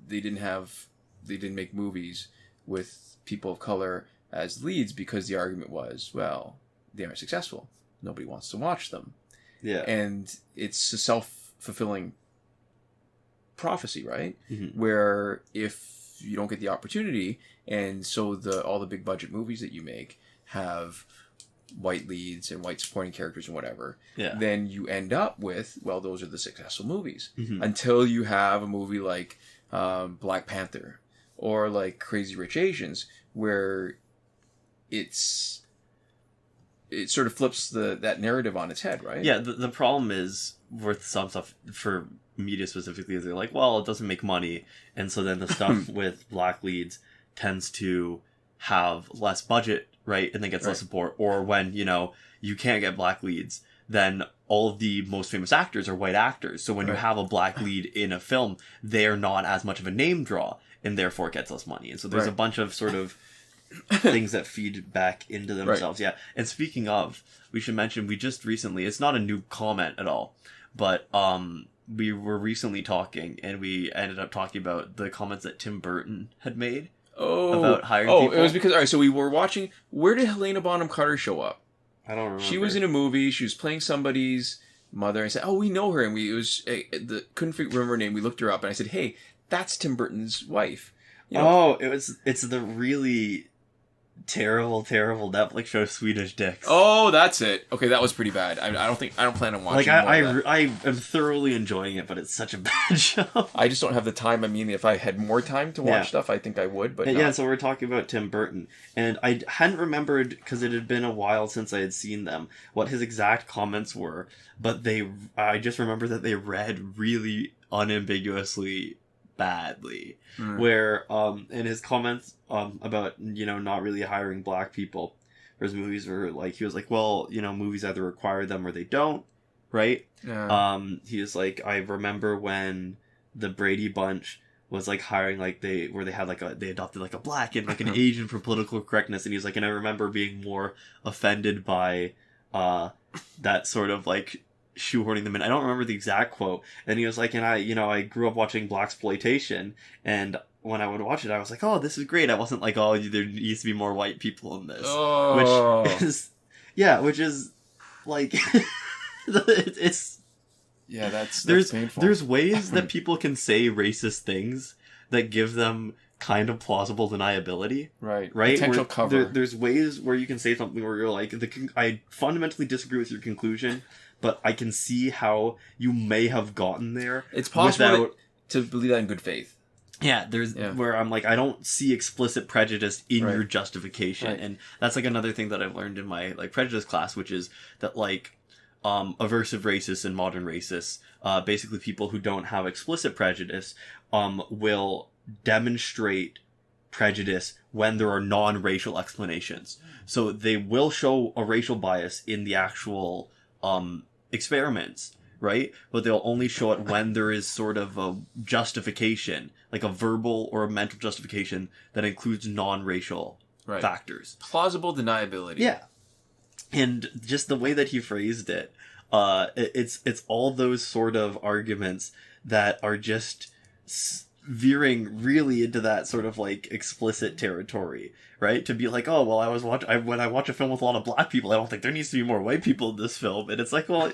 they didn't make movies with people of color as leads because the argument was, well, they aren't successful. Nobody wants to watch them. Yeah. And it's a self-fulfilling prophecy, right? Mm-hmm. Where if you don't get the opportunity, and so all the big budget movies that you make have white leads and white supporting characters and whatever, then you end up with, well, those are the successful movies. Mm-hmm. Until you have a movie like Black Panther or like Crazy Rich Asians, where it sort of flips that narrative on its head, right? Yeah, the problem is with some stuff for media specifically is they're like, well, it doesn't make money, and so then the stuff with black leads tends to have less budget, right, and then gets less support. Or when, you can't get black leads, then all of the most famous actors are white actors. So when you have a black lead in a film, they're not as much of a name draw, and therefore it gets less money. And so there's a bunch of sort of things that feed back into themselves. Yeah. And speaking of, we should mention, we just recently, it's not a new comment at all, but we were recently talking, and we ended up talking about the comments that Tim Burton had made about hiring people. It was because, all right, so we were watching, where did Helena Bonham Carter show up? I don't remember. She was in a movie, she was playing somebody's mother, and I said, oh, we know her, and couldn't remember her name, we looked her up, and I said, hey, that's Tim Burton's wife. It's the really terrible Netflix show Swedish Dicks. Oh, that's it. Okay, that was pretty bad. I don't plan on watching. I am thoroughly enjoying it, but it's such a bad show. I just don't have the time. I mean, if I had more time to watch stuff, I think I would. But so we're talking about Tim Burton, and I hadn't remembered, because it had been a while since I had seen them, what his exact comments were. But I just remember that they read really unambiguously badly, where in his comments about not really hiring black people for his movies, were like, he was like, well, movies either require them or they don't, right? He was like, I remember when the Brady Bunch was like hiring, like they adopted like a black and like an Asian for political correctness, and he was like, and I remember being more offended by that sort of like shoehorning them in. I don't remember the exact quote. And he was like, and I grew up watching blaxploitation, and when I would watch it, I was like, oh, this is great. I wasn't like, oh, there needs to be more white people in this. Oh. Which is like it's that's painful. There's ways that people can say racist things that give them kind of plausible deniability. Right. Potential cover. There's ways where you can say something where you're like, I fundamentally disagree with your conclusion, but I can see how you may have gotten there. It's possible to believe that in good faith. Yeah, where I'm like, I don't see explicit prejudice in your justification. And that's like another thing that I've learned in my like prejudice class, which is that like aversive racists and modern racists, basically people who don't have explicit prejudice, will demonstrate prejudice when there are non-racial explanations. So they will show a racial bias in the actual experiments, right? But they'll only show it when there is sort of a justification, like a verbal or a mental justification that includes non-racial factors. Plausible deniability. Yeah. And just the way that he phrased it, it's all those sort of arguments that are just veering really into that sort of like explicit territory, right? To be like, oh, well, when I watch a film with a lot of black people, I don't think there needs to be more white people in this film. And it's like, well,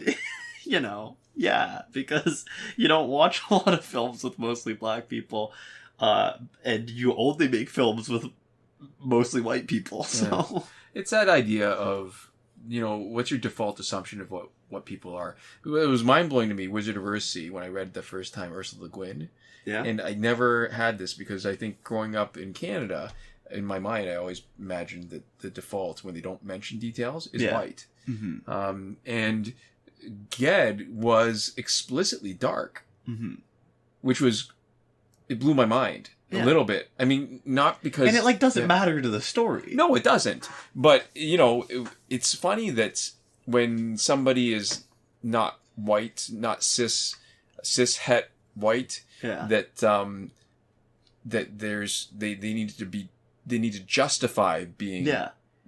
you know, yeah, because you don't watch a lot of films with mostly black people, and you only make films with mostly white people. So it's that idea of, you know, what's your default assumption of what people are? It was mind-blowing to me, Wizard of Earthsea, when I read the first time Ursula Le Guin. Yeah. And I never had this because I think growing up in Canada, in my mind, I always imagined that the default, when they don't mention details, is white. Mm-hmm. And Ged was explicitly dark, which it blew my mind a little bit. I mean, not because... And it, like, doesn't matter to the story. No, it doesn't. But, you know, it's funny that when somebody is not white, not cis-het white, that there's... They need to justify being...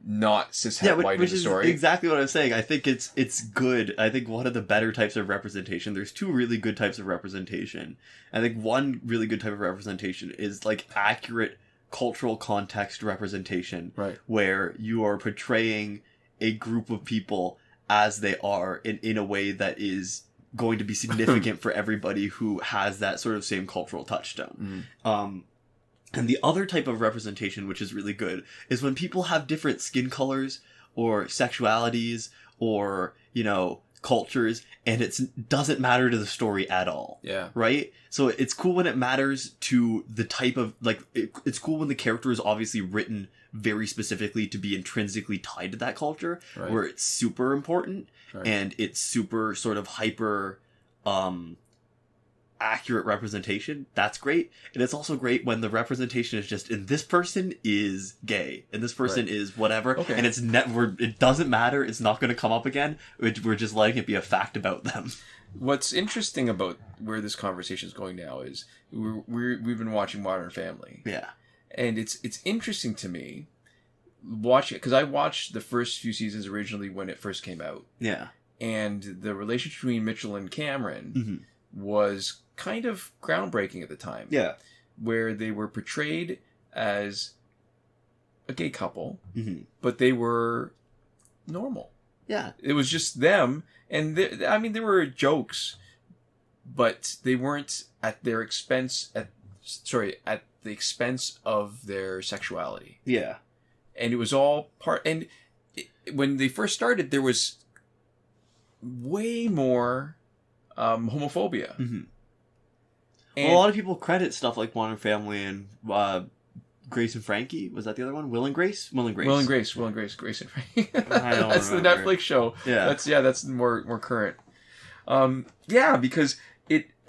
not cis-het white in the story. Which is exactly what I'm saying. I think it's good. I think one of the better types of representation, there's two really good types of representation. I think one really good type of representation is like accurate cultural context representation, where you are portraying a group of people as they are in a way that is going to be significant for everybody who has that sort of same cultural touchstone. And the other type of representation, which is really good, is when people have different skin colors or sexualities or, you know, cultures, and it doesn't matter to the story at all. Yeah. Right? So it's cool when it matters to the type of, like, it's cool when the character is obviously written very specifically to be intrinsically tied to that culture, where it's super important, and it's super sort of hyper, accurate representation. That's great. And it's also great when the representation is just, and this person is gay and this person is whatever, and it's it doesn't matter, it's not going to come up again, we're just letting it be a fact about them. What's interesting about where this conversation is going now is we've been watching Modern Family, and it's interesting to me watching it because I watched the first few seasons originally when it first came out, and the relationship between Mitchell and Cameron was kind of groundbreaking at the time. Yeah. Where they were portrayed as a gay couple, but they were normal. Yeah. It was just them. And there were jokes, but they weren't at their expense, at the expense of their sexuality. Yeah. And it was all part, and when they first started, there was way more homophobia. Well, a lot of people credit stuff like Modern Family and Grace and Frankie. Was that the other one? Will and Grace? Will and Grace. Grace and Frankie. That's the Netflix show. Yeah. That's more current. Because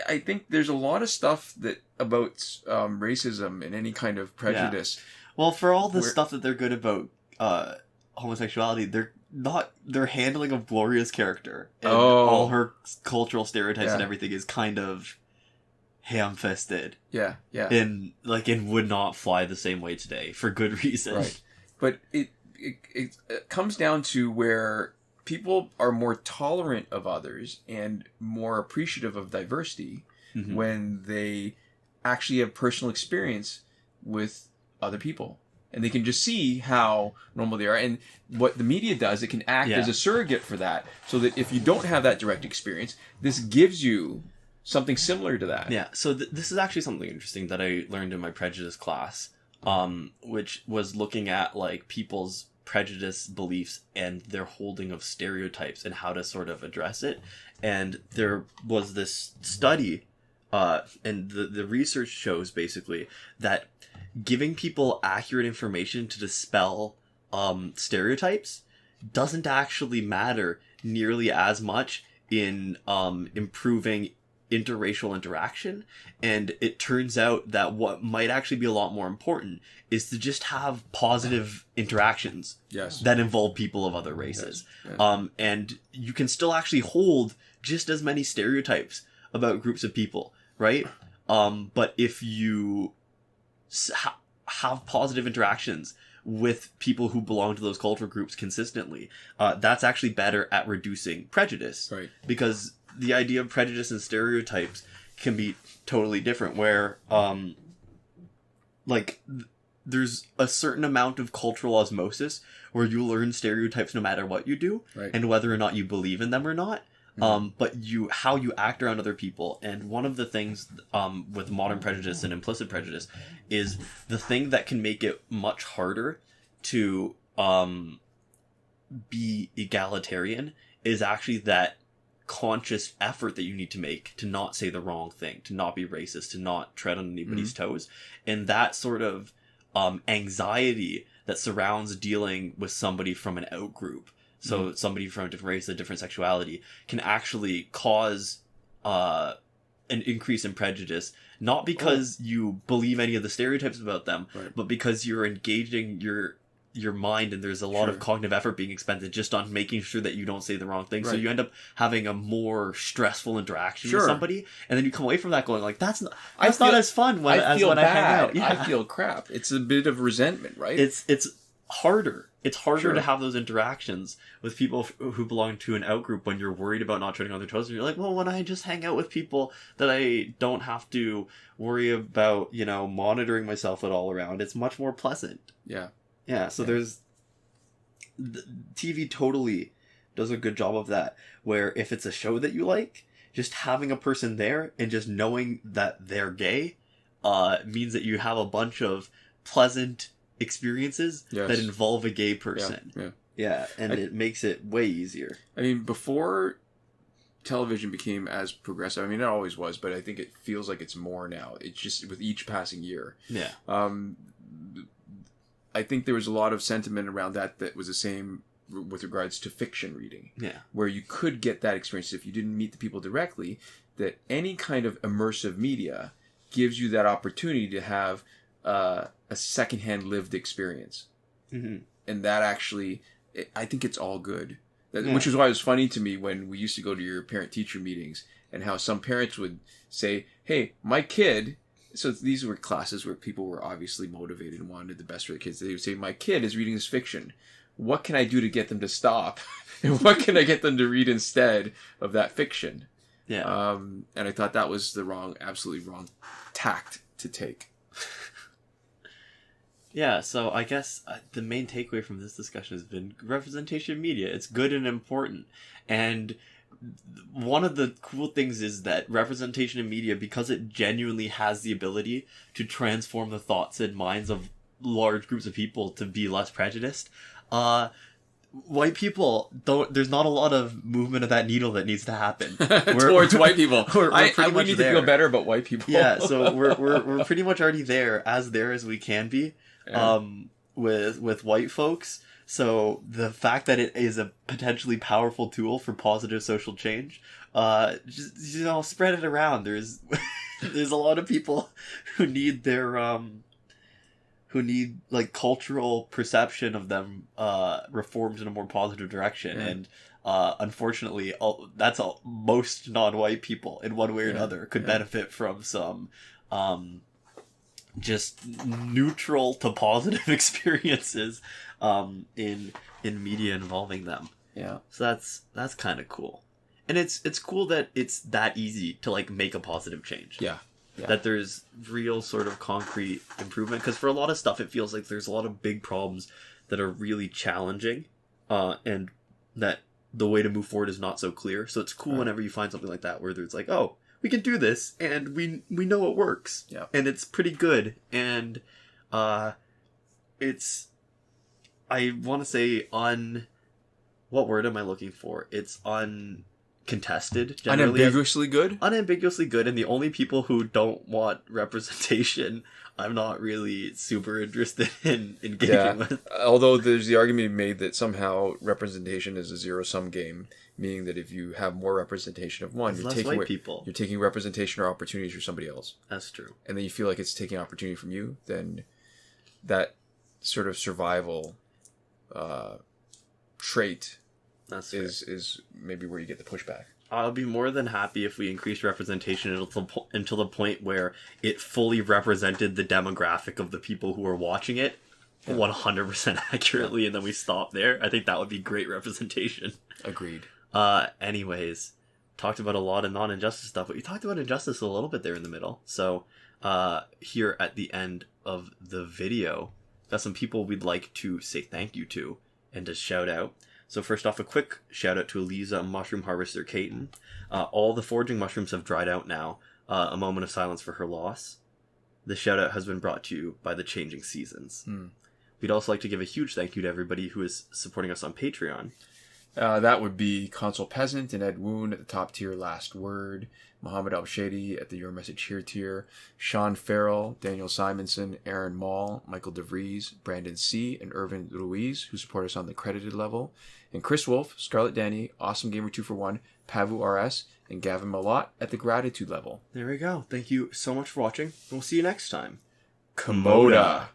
I think there's a lot of stuff that about racism and any kind of prejudice. Yeah. Well, for all the stuff that they're good about homosexuality, their handling of Gloria's character and all her cultural stereotypes and everything is kind of ham-fisted. Yeah. And would not fly the same way today for good reason. Right. But it comes down to where people are more tolerant of others and more appreciative of diversity when they actually have personal experience with other people. And they can just see how normal they are. And what the media does, it can act as a surrogate for that. So that if you don't have that direct experience, this gives you something similar to that. Yeah. So this is actually something interesting that I learned in my prejudice class, which was looking at like people's prejudice beliefs and their holding of stereotypes and how to sort of address it. And there was this study, and the research shows basically that giving people accurate information to dispel stereotypes doesn't actually matter nearly as much in improving interracial interaction. And it turns out that what might actually be a lot more important is to just have positive interactions that involve people of other races. And you can still actually hold just as many stereotypes about groups of people, right? But if you have positive interactions with people who belong to those cultural groups consistently, that's actually better at reducing prejudice. Right. Because the idea of prejudice and stereotypes can be totally different, where there's a certain amount of cultural osmosis where you learn stereotypes no matter what you do, and whether or not you believe in them or not. But how you act around other people. And one of the things with modern prejudice and implicit prejudice is the thing that can make it much harder to be egalitarian is actually that conscious effort that you need to make to not say the wrong thing, to not be racist, to not tread on anybody's toes. And that sort of anxiety that surrounds dealing with somebody from an out group, so somebody from a different race, a different sexuality, can actually cause an increase in prejudice, not because you believe any of the stereotypes about them, but because you're engaging your mind, and there's a lot of cognitive effort being expended just on making sure that you don't say the wrong thing. So you end up having a more stressful interaction with somebody, and then you come away from that going like, that's not as fun when I hang out. I feel crap. It's a bit of resentment, right? It's harder. It's harder to have those interactions with people who belong to an out group when you're worried about not treading on their toes. And you're like, well, when I just hang out with people that I don't have to worry about, monitoring myself at all around, it's much more pleasant. Yeah, so there's... TV totally does a good job of that, where if it's a show that you like, just having a person there and just knowing that they're gay means that you have a bunch of pleasant experiences that involve a gay person. And it makes it way easier. I mean, before television became as progressive, I mean, it always was, but I think it feels like it's more now. It's just with each passing year. I think there was a lot of sentiment around that was the same with regards to fiction reading. Where you could get that experience if you didn't meet the people directly, that any kind of immersive media gives you that opportunity to have a secondhand lived experience. And that actually, I think it's all good. Which is why it was funny to me when we used to go to your parent-teacher meetings, and how some parents would say, hey, my kid... So these were classes where people were obviously motivated and wanted the best for the kids. They would say, my kid is reading this fiction. What can I do to get them to stop? And what can I get them to read instead of that fiction? And I thought that was the absolutely wrong tact to take. So I guess the main takeaway from this discussion has been representation in media. It's good and important. And one of the cool things is that representation in media, because it genuinely has the ability to transform the thoughts and minds of large groups of people to be less prejudiced, white people there's not a lot of movement of that needle that needs to happen towards white people. We need to feel better about white people. So we're pretty much already there as we can be with white folks. So the fact that it is a potentially powerful tool for positive social change, just spread it around. There's a lot of people who need their like cultural perception of them reformed in a more positive direction, and unfortunately, that's most non-white people in one way or another could benefit from some just neutral to positive experiences in media involving them. So that's kind of cool. And it's cool that it's that easy to like make a positive change. That there's real sort of concrete improvement, because for a lot of stuff it feels like there's a lot of big problems that are really challenging, and that the way to move forward is not so clear. So it's cool whenever you find something like that where it's like, oh, we can do this, and we know it works, and it's pretty good, and it's I want to say what word am I looking for? It's uncontested. Generally. Unambiguously good? Unambiguously good, and the only people who don't want representation, I'm not really super interested in engaging with. Although there's the argument made that somehow representation is a zero-sum game, meaning that if you have more representation of one, you're taking representation or opportunities from somebody else. That's true. And then you feel like it's taking opportunity from you, then that sort of survival trait is maybe where you get the pushback. I'll be more than happy if we increase representation until the point where it fully represented the demographic of the people who are watching it 100% accurately, and then we stop there. I think that would be great representation. Agreed. Anyways, talked about a lot of non-injustice stuff, but we talked about injustice a little bit there in the middle. So, here at the end of the video, got some people we'd like to say thank you to and to shout out. So first off, a quick shout out to Eliza Mushroom Harvester Caton. All the foraging mushrooms have dried out now. A moment of silence for her loss. The shout out has been brought to you by the changing seasons. We'd also like to give a huge thank you to everybody who is supporting us on Patreon. That would be Consul Peasant and Edwoon at the top tier, Last Word. Mohammed Albshaiti at the Your Message Here tier. Shawn, Farrell, Daniel Simonson, Aaron Maule, Michael DeVries, Brandon C., and Irvin Ruiz, who support us on the credited level. And Chris Wolf, Scarlet Danny, Awesome Gamer 241, Pavu RS, and Gavin Malott at the gratitude level. There we go. Thank you so much for watching. We'll see you next time. Komoda.